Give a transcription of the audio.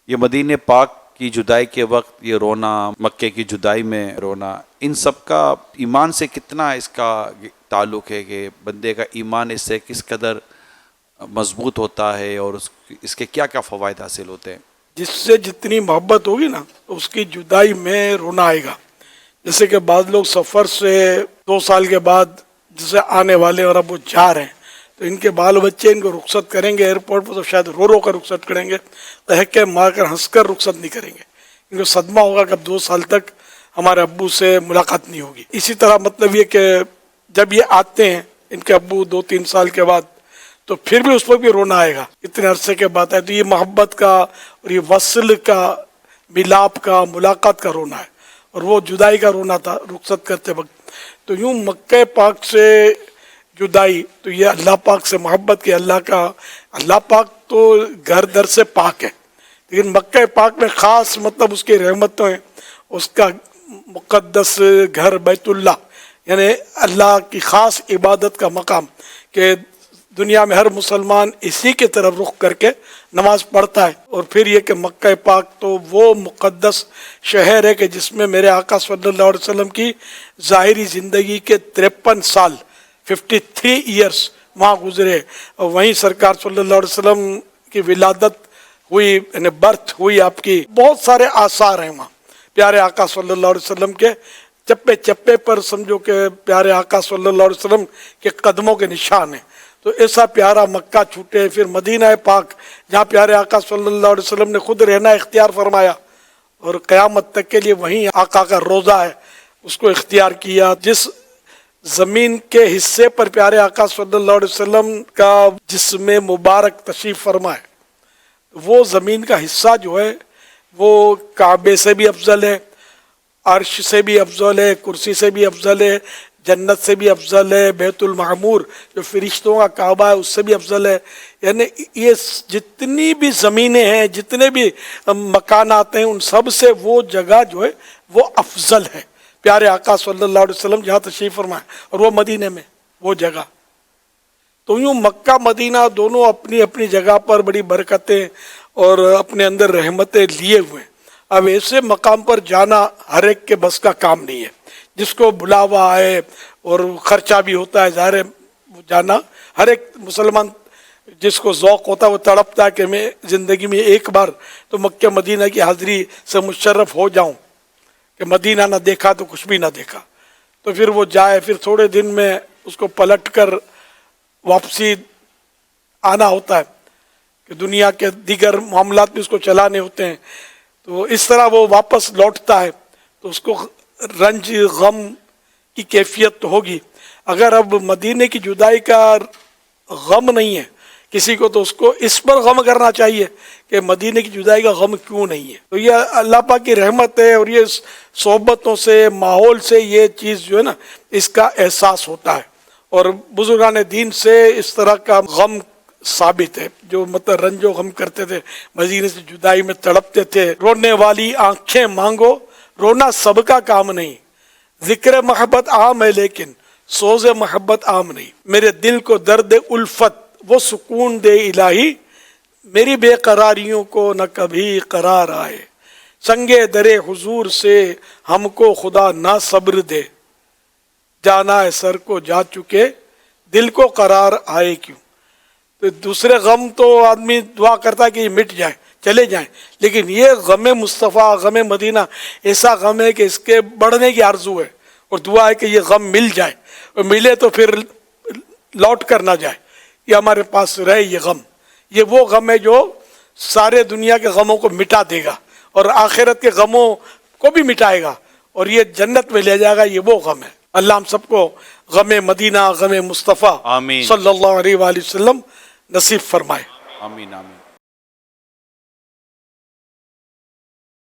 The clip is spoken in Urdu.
یہ مدینہ پاک کی جدائی کے وقت یہ رونا، مکے کی جدائی میں رونا، ان سب کا ایمان سے کتنا اس کا تعلق ہے کہ بندے کا ایمان اس سے کس قدر مضبوط ہوتا ہے اور اس کے کیا کیا فوائد حاصل ہوتے ہیں؟ جس سے جتنی محبت ہوگی نا اس کی جدائی میں رونا آئے گا. جیسے کہ بعض لوگ سفر سے 2 سال کے بعد جسے آنے والے اور اب وہ جا رہے ہیں تو ان کے بال بچے ان کو رخصت کریں گے ایئرپورٹ پر تو شاید رو رو کر رخصت کریں گے، کہہ کے مار کر ہنس کر رخصت نہیں کریں گے. ان کو صدمہ ہوگا کہ اب 2 سال تک ہمارے ابو سے ملاقات نہیں ہوگی. اسی طرح مطلب یہ کہ جب یہ آتے ہیں ان کے ابو 2-3 سال کے بعد تو پھر بھی اس پر بھی رونا آئے گا، اتنے عرصے کے بعد ہے. تو یہ محبت کا اور یہ وصل کا، ملاپ کا، ملاقات کا رونا ہے، اور وہ جدائی کا رونا تھا رخصت کرتے وقت. تو یوں مکہ پاک سے جدائی تو یہ اللہ پاک سے محبت کی. اللہ پاک تو گھر در سے پاک ہے، لیکن مکہ پاک میں خاص مطلب اس کی رحمتیں ہیں، اس کا مقدس گھر بیت اللہ، یعنی اللہ کی خاص عبادت کا مقام کہ دنیا میں ہر مسلمان اسی کی طرف رخ کر کے نماز پڑھتا ہے. اور پھر یہ کہ مکہ پاک تو وہ مقدس شہر ہے کہ جس میں میرے آقا صلی اللہ علیہ وسلم کی ظاہری زندگی کے 53 سال 53 ایئرس وہاں گزرے، اور وہیں سرکار صلی اللہ علیہ وسلم کی ولادت ہوئی، یعنی برتھ ہوئی آپ کی. بہت سارے آثار ہیں وہاں پیارے آقا صلی اللہ علیہ وسلم کے، چپے چپے پر سمجھو کہ پیارے آقا صلی اللہ علیہ وسلم کے قدموں کے نشان ہیں. تو ایسا پیارا مکہ چھوٹے، پھر مدینہ پاک جہاں پیارے آقا صلی اللہ علیہ وسلم نے خود رہنا اختیار فرمایا، اور قیامت تک کے لیے وہیں آقا کا روضہ ہے اس کو اختیار کیا. جس زمین کے حصے پر پیارے آقا صلی اللہ علیہ وسلم کا جسم مبارک تشریف فرما ہے، وہ زمین کا حصہ جو ہے وہ کعبے سے بھی افضل ہے، عرش سے بھی افضل ہے، کرسی سے بھی افضل ہے، جنت سے بھی افضل ہے، بیت المعمور جو فرشتوں کا کعبہ ہے اس سے بھی افضل ہے. یعنی یہ جتنی بھی زمینیں ہیں، جتنے بھی مکانات ہیں، ان سب سے وہ جگہ جو ہے وہ افضل ہے. پیارے آقا صلی اللہ علیہ وسلم جہاں تشریف فرمائے اور وہ مدینے میں وہ جگہ. تو یوں مکہ مدینہ دونوں اپنی اپنی جگہ پر بڑی برکتیں اور اپنے اندر رحمتیں لیے ہوئے ہیں. اب ایسے مقام پر جانا ہر ایک کے بس کا کام نہیں ہے. جس کو بلاوا ہے اور خرچہ بھی ہوتا ہے، ظاہر ہے جانا ہر ایک مسلمان جس کو ذوق ہوتا ہے وہ تڑپتا ہے کہ میں زندگی میں ایک بار تو مکہ مدینہ کی حاضری سے مشرف ہو جاؤں، کہ مدینہ نہ دیکھا تو کچھ بھی نہ دیکھا. تو پھر وہ جائے، پھر تھوڑے دن میں اس کو پلٹ کر واپسی آنا ہوتا ہے کہ دنیا کے دیگر معاملات بھی اس کو چلانے ہوتے ہیں. تو اس طرح وہ واپس لوٹتا ہے تو اس کو رنج غم کی کیفیت تو ہوگی. اگر اب مدینے کی جدائی کا غم نہیں ہے کسی کو تو اس کو اس پر غم کرنا چاہیے کہ مدینے کی جدائی کا غم کیوں نہیں ہے. تو یہ اللہ پاک کی رحمت ہے، اور یہ صحبتوں سے، ماحول سے یہ چیز جو ہے نا اس کا احساس ہوتا ہے. اور بزرگان دین سے اس طرح کا غم ثابت ہے، جو مطلب رنج و غم کرتے تھے، مدینے سے جدائی میں تڑپتے تھے. رونے والی آنکھیں مانگو، رونا سب کا کام نہیں، ذکر محبت عام ہے لیکن سوز محبت عام نہیں. میرے دل کو درد الفت وہ سکون دے الہی، میری بے قراریوں کو نہ کبھی قرار آئے. سنگے درے حضور سے ہم کو خدا نہ صبر دے، جانا ہے سر کو جا چکے دل کو قرار آئے کیوں. تو دوسرے غم تو آدمی دعا کرتا ہے کہ یہ مٹ جائے، چلے جائیں، لیکن یہ غم مصطفیٰ، غم مدینہ ایسا غم ہے کہ اس کے بڑھنے کی آرزو ہے، اور دعا ہے کہ یہ غم مل جائے، اور ملے تو پھر لوٹ کر نہ جائے، یہ ہمارے پاس رہے. یہ غم، یہ وہ غم ہے جو سارے دنیا کے غموں کو مٹا دے گا اور آخرت کے غموں کو بھی مٹائے گا، اور یہ جنت میں لے جائے گا. یہ وہ غم ہے. اللہ ہم سب کو غم مدینہ، غم مصطفیٰ آمین صلی اللہ علیہ وآلہ وسلم نصیب فرمائے. آمین آمین.